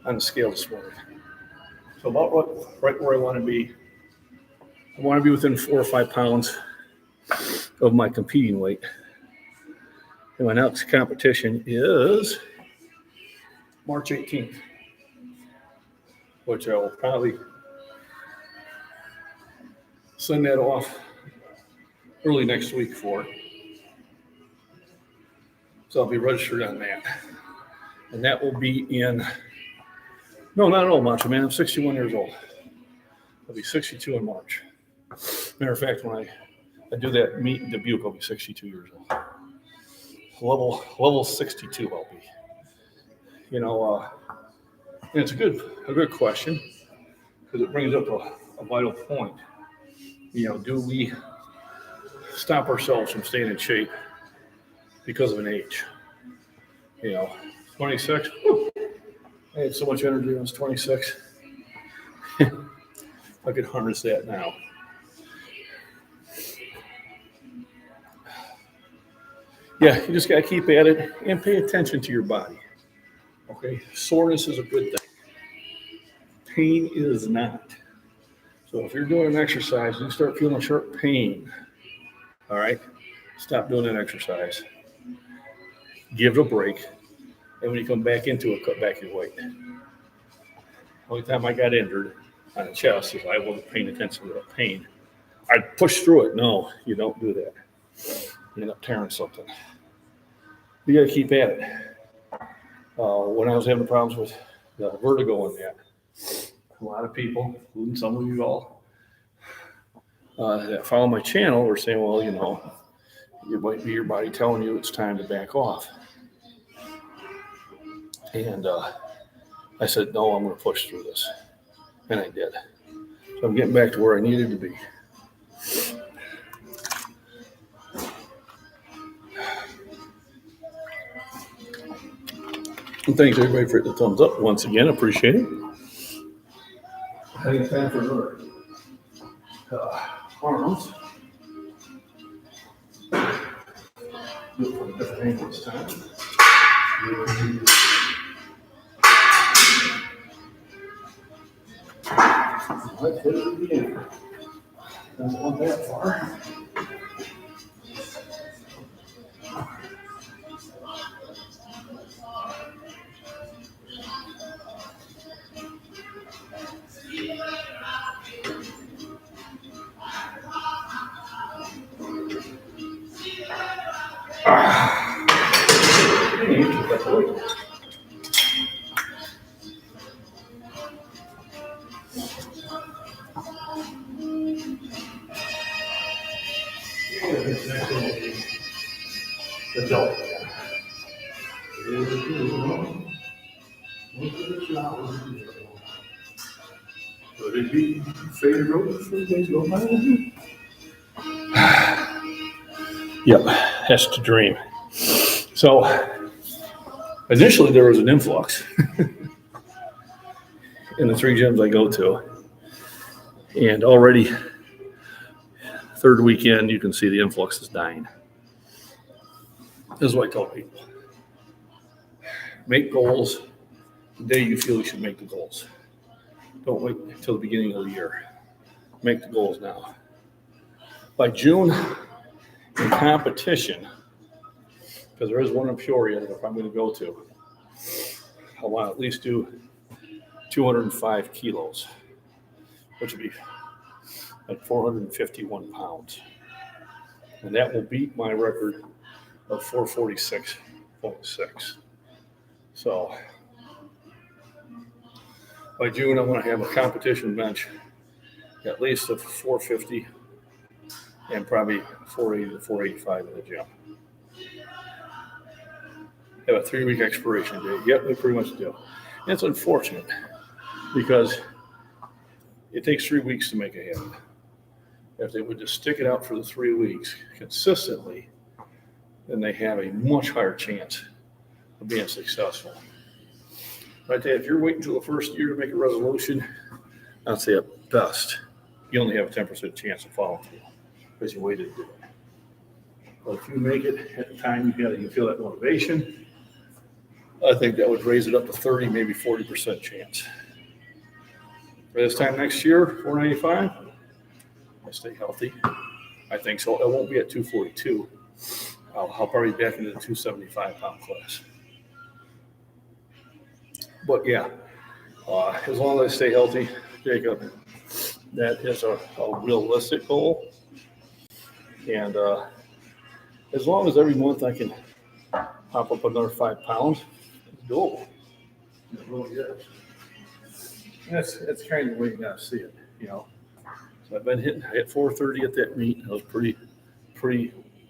Speaker 1: on the scale this morning. So about right where I want to be. I want to be within 4 or 5 pounds of my competing weight. And my next competition is March 18th, which I will probably send that off early next week for. So I'll be registered on that. And that will be in No, not at all, Macho Man. I'm 61 years old. I'll be 62 in March. Matter of fact, when I do that meet in Dubuque, I'll be 62 years old. Level 62 I'll be. You know, and it's a good question because it brings up a vital point. You know, do we stop ourselves from staying in shape because of an age? You know, 26. Whew, I had so much energy when I was 26. I could harness that now. Yeah, you just got to keep at it and pay attention to your body. Okay, soreness is a good thing. Pain is not. So if you're doing an exercise and you start feeling sharp pain, all right, stop doing that exercise. Give it a break. And when you come back into it, cut back your weight. The only time I got injured on the chest is I wasn't paying attention to the pain. I pushed through it. No, you don't do that. You end up tearing something. You got to keep at it. When I was having problems with the vertigo and that, a lot of people, including some of you all, that follow my channel were saying, well, you know, it might be your body telling you it's time to back off. And I said, no, I'm going to push through this. And I did. So I'm getting back to where I needed to be. And thanks everybody for the thumbs up once again. Appreciate it. I think it's time for another arms. Do it from a different angle this time. Let's hit it again. Doesn't want that far. The dog. Could it be faded rose for days go by? Yep, that's the dream. So initially there was an influx in the 3 gyms I go to. And already third weekend, you can see the influx is dying. This is what I tell people. Make goals the day you feel you should make the goals. Don't wait until the beginning of the year. Make the goals now. By June, in competition, because there is one in Peoria that if I'm going to go to, I want to at least do 205 kilos, which would be like 451 pounds. And that will beat my record of 446.6. So by June, I want to have a competition bench at least of 450 and probably 480 to 485 in the gym. Have a 3-week expiration date. Yep, we pretty much do. And it's unfortunate because it takes 3 weeks to make a habit. If they would just stick it out for the 3 weeks consistently, then they have a much higher chance of being successful. But I tell you, if you're waiting until the first year to make a resolution, I'd say at best, you only have a 10% chance of following through because you waited to do it. But if you make it at the time you feel that motivation, I think that would raise it up to 30, maybe 40% chance. For this time next year, 495, I stay healthy. I think so. I won't be at 242. I'll probably be back into the 275 pound class. But yeah, as long as I stay healthy, Jacob, that is a realistic goal. And as long as every month I can pop up another 5 pounds, it's doable. It really is. That's kind of the way you gotta see it, you know. So I hit 430 at that meet. I was pretty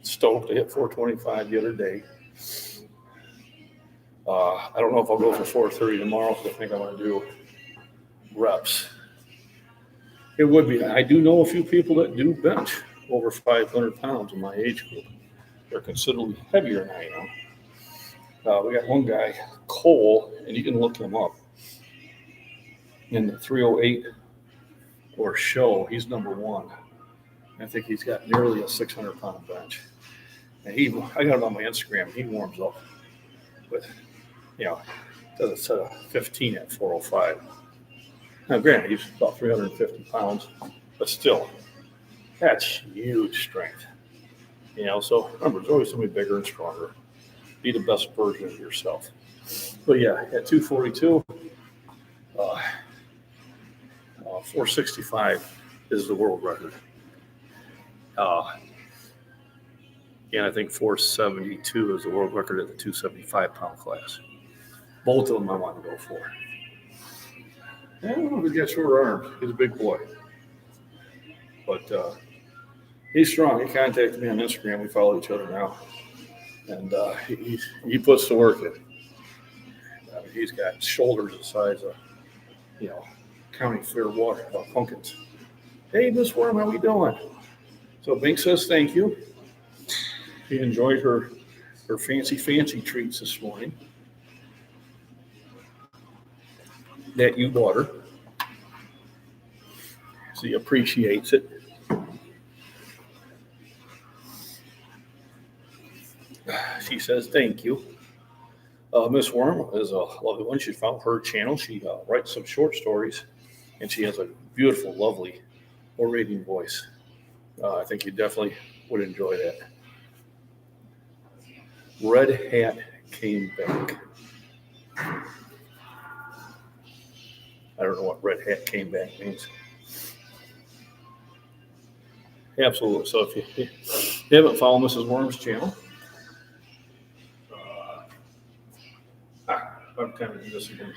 Speaker 1: stoked. I hit 425 the other day. I don't know if I'll go for 430 tomorrow because I think I want to do reps. It would be. I do know a few people that do bench over 500 pounds in my age group. They're considerably heavier than I am. We got one guy, Cole, and you can look him up. In the 308 or show, he's number one. I think he's got nearly a 600-pound bench. And I got it on my Instagram. He warms up with, does a set of 15 at 405. Now, granted, he's about 350 pounds, but still, that's huge strength. So remember, there's always somebody bigger and stronger. Be the best version of yourself. But yeah, at 242, 465 is the world record. And I think 472 is the world record at the 275-pound class. Both of them I want to go for. I don't know if he's got shorter arms. He's a big boy. But he's strong. He contacted me on Instagram. We follow each other now. And he puts the work in. I mean, he's got shoulders the size of, county fair water, pumpkins. Hey, Miss Worm, how we doing? So Bink says thank you. She enjoyed her fancy treats this morning that you bought her. She appreciates it. She says thank you. Miss Worm is a lovely one. She found her channel. She writes some short stories, and she has a beautiful, lovely orating voice. I think you definitely would enjoy that. Red Hat came back. I don't know what Red Hat came back means. Absolutely. So if you haven't followed Mrs. Worm's channel, I'm kind of this again.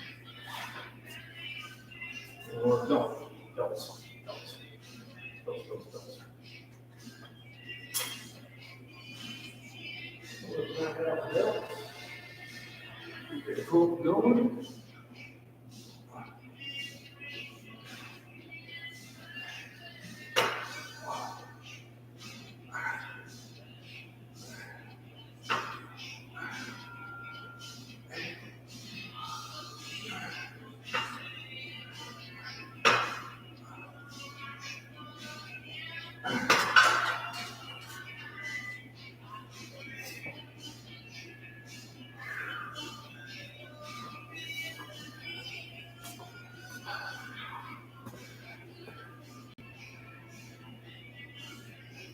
Speaker 1: Or no, bells. Going.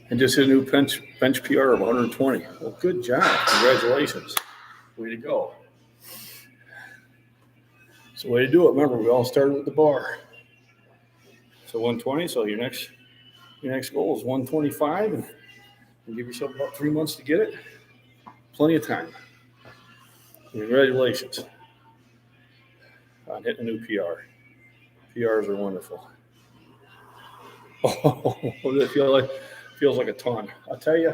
Speaker 1: And just hit a new bench PR of 120. Well, good job. Congratulations. Way to go. It's the way to do it. Remember, we all started at the bar. So 120. So your next goal is 125, and give yourself about 3 months to get it. Plenty of time. Congratulations on hitting a new PR. PRs are wonderful. Oh, what does it feel like? Feels like a ton. I'll tell you,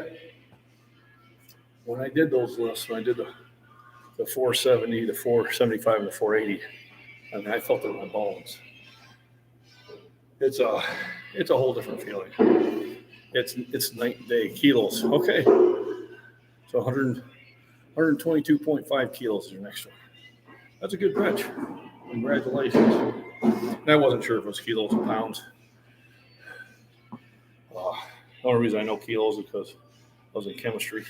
Speaker 1: when I did those lists, when I did the 470, the 475, and the 480, I mean, I felt it in my bones. It's a whole different feeling. It's night and day. Kilos. Okay. So 122.5 kilos is your next one. That's a good bench. Congratulations. And I wasn't sure if it was kilos or pounds. The only reason I know kilos is because I was in chemistry,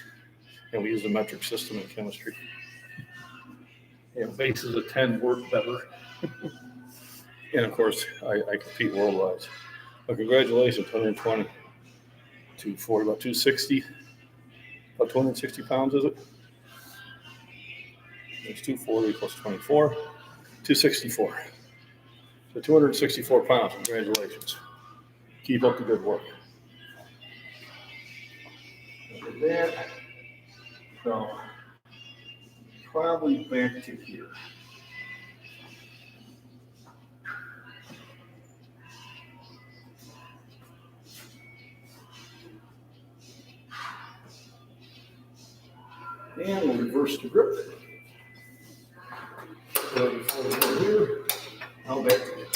Speaker 1: and we use the metric system in chemistry. And bases of 10 work better. And of course, I compete worldwide. But congratulations, 120, 240, about 260, about 260 pounds, is it? It's 240 plus 24, 264. So 264 pounds. Congratulations. Keep up the good work. Look at that. So probably back to here. And we'll reverse the grip. So before we go here, I'll back to you.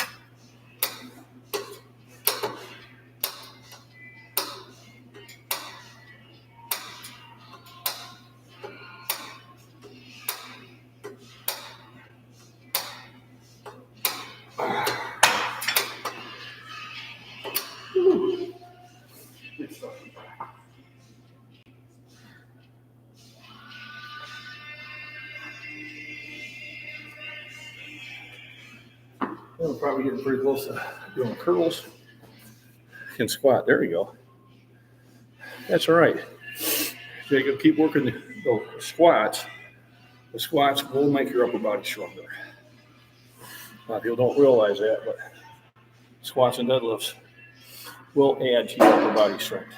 Speaker 1: Good stuff. We're probably getting pretty close to doing curls. Can squat. There you go. That's all right. Jacob, keep working the squats. The squats will make your upper body stronger. A lot of people don't realize that, but squats and deadlifts will add to your upper body strength.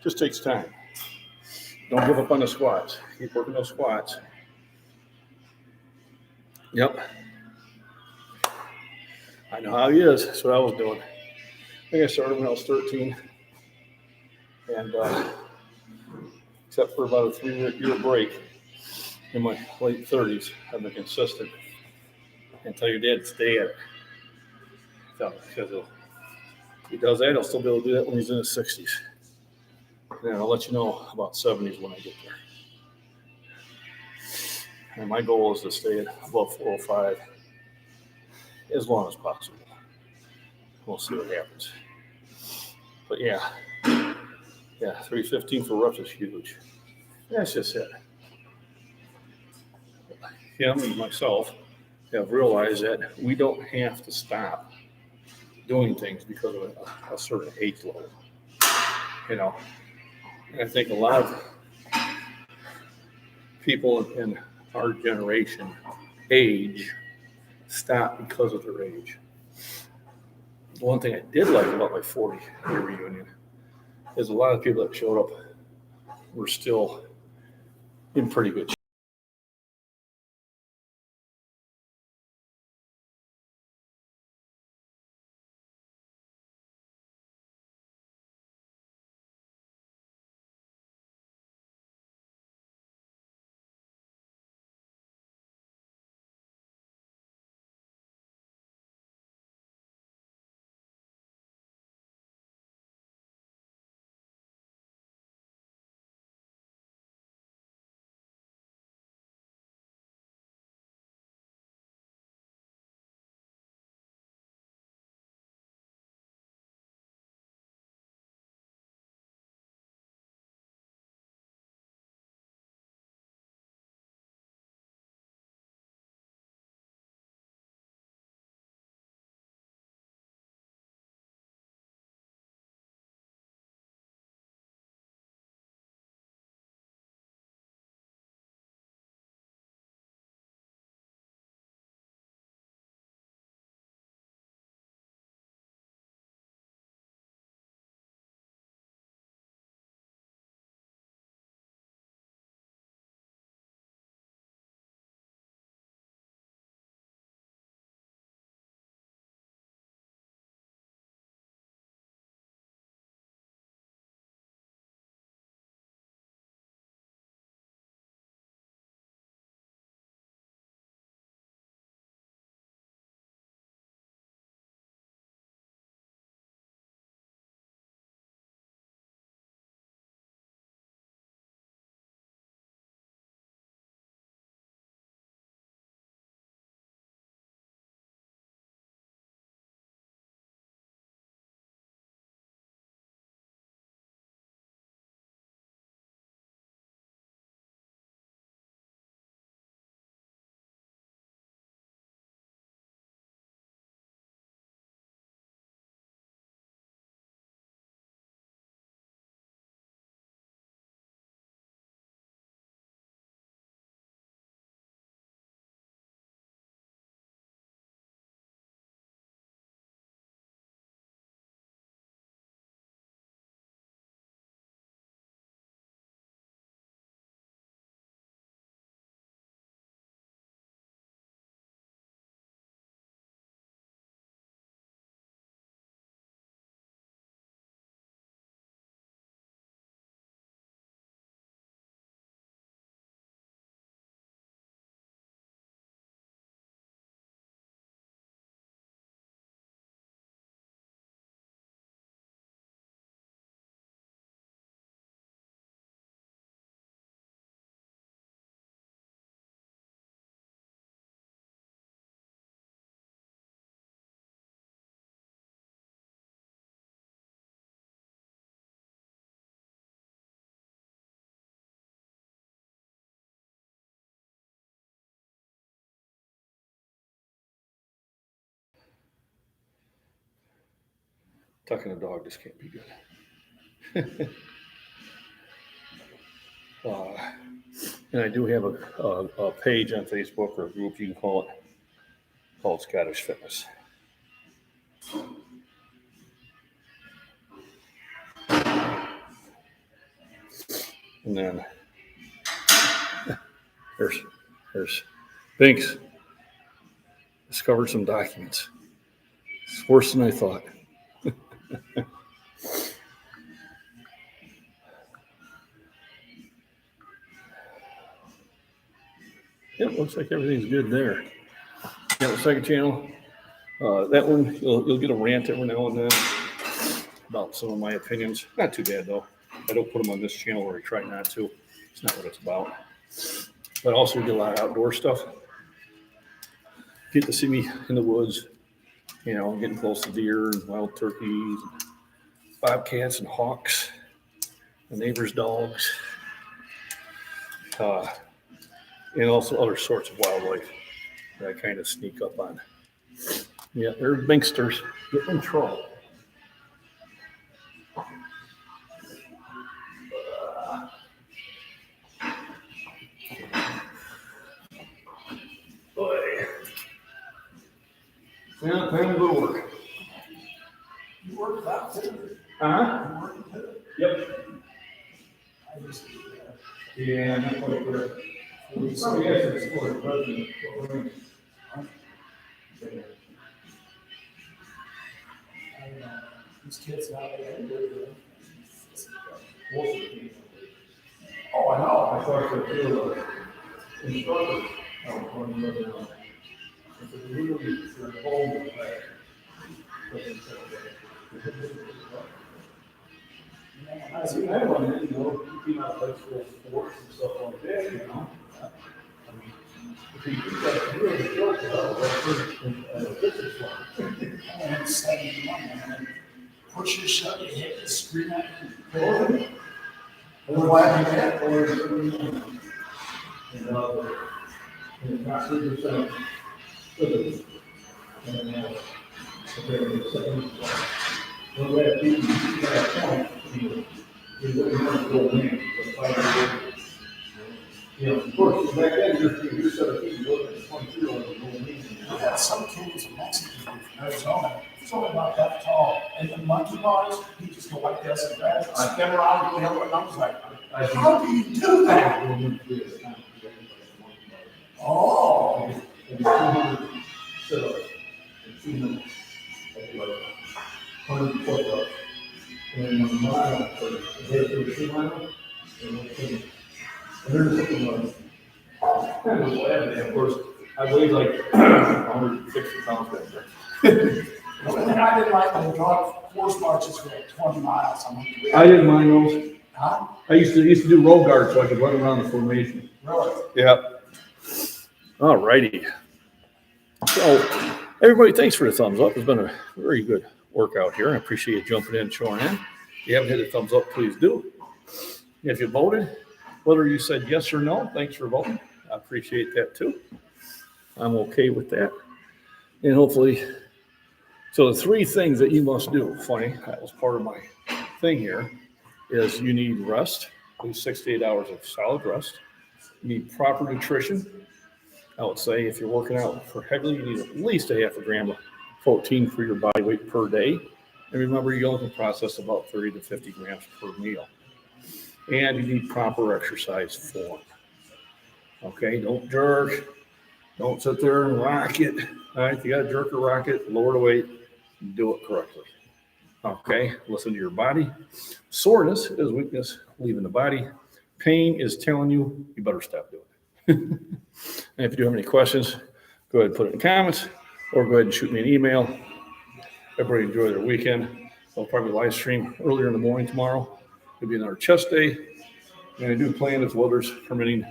Speaker 1: Just takes time. Don't give up on the squats. Keep working those squats. Yep. I know how he is. That's what I was doing. I think I started when I was 13. And except for about a 3-year break in my late 30s, I've been consistent. And tell your dad to stay at it. Because if he does that, he'll still be able to do that when he's in his 60s. And I'll let you know about 70s when I get there. And my goal is to stay at above 405 as long as possible. We'll see what happens. But yeah, 315 for reps is huge. That's just it. Him and myself have realized that we don't have to stop doing things because of a certain age level. You know, and I think a lot of people in our generation age stop because of their age. The one thing I did like about my 40-year reunion is a lot of people that showed up were still in pretty good shape. Tucking a dog just can't be good. And I do have a page on Facebook, or a group you can call it, called Scottish Fitness. And then there's Binks. Discovered some documents. It's worse than I thought. Yep, looks like everything's good there. Yeah, the second channel, that one, you'll get a rant every now and then about some of my opinions. Not too bad, though. I don't put them on this channel, or I try not to. It's not what it's about. But also, we get a lot of outdoor stuff. Get to see me in the woods, getting close to deer and wild turkeys, and bobcats and hawks, the neighbors' dogs, and also other sorts of wildlife that I kind of sneak up on. Yeah, there's Binksters getting in trouble. Boy. Yeah, time to go to work.
Speaker 2: You worked out too.
Speaker 1: Uh-huh.
Speaker 2: You worked too.
Speaker 1: Yep.
Speaker 2: I just,
Speaker 1: Yeah, not quite there. Oh, yes, it's for the president.
Speaker 2: I don't know. These kids now, they Oh, I know.
Speaker 1: I thought that they were instructors. It's really for home. I see, I run it, you came out of high school sports and stuff like that, I mean, if you do that, you really feel
Speaker 2: And 71, man. Push your shut, you hit the screen at you.
Speaker 1: And not 3%. Of course, back then, you're 17, you're looking at 22-year-olds going in.
Speaker 2: We had some kid who's a Mexican dude from Arizona. He's only about that tall. And the monkey bars, he just go like this and that. Spin around doing hell, and I was like, how do you do that? Oh.
Speaker 1: And 200 sit-ups in 2 minutes. Like 100 push-ups. And a mile, or a 2 mile, and there's something like, kind of glad that, of course, I weighed like 160 pounds back there.
Speaker 2: And I didn't like the dog force marches for like 20 miles. I'm like,
Speaker 1: I didn't mind those.
Speaker 2: huh?
Speaker 1: I used to do road guard so I could run around the formation.
Speaker 2: Really?
Speaker 1: Yeah. All righty. So, everybody, thanks for the thumbs up. It's been a very good workout here. I appreciate you jumping in, showing in. If you haven't hit the thumbs up, please do. If you voted, whether you said yes or no, thanks for voting. I appreciate that too. I'm okay with that. And hopefully, so the 3 things that you must do, funny, that was part of my thing here, is you need rest, at least 6 to 8 hours of solid rest. You need proper nutrition. I would say if you're working out for heavily, you need at least a half a gram of protein for your body weight per day. And remember, you only can process about 30 to 50 grams per meal. And you need proper exercise form. Okay, don't jerk. Don't sit there and rock it. All right, you got to jerk or rock it, lower the weight, do it correctly. Okay, listen to your body. Soreness is weakness leaving the body. Pain is telling you better stop doing it. And if you do have any questions, go ahead and put it in the comments, or go ahead and shoot me an email. Everybody enjoy their weekend. I'll probably live stream earlier in the morning tomorrow. It'll be another chest day. And I do plan, if weather's permitting,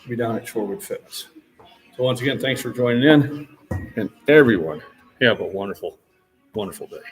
Speaker 1: to be down at Shorewood Fitness. So once again, thanks for joining in. And everyone, have a wonderful, wonderful day.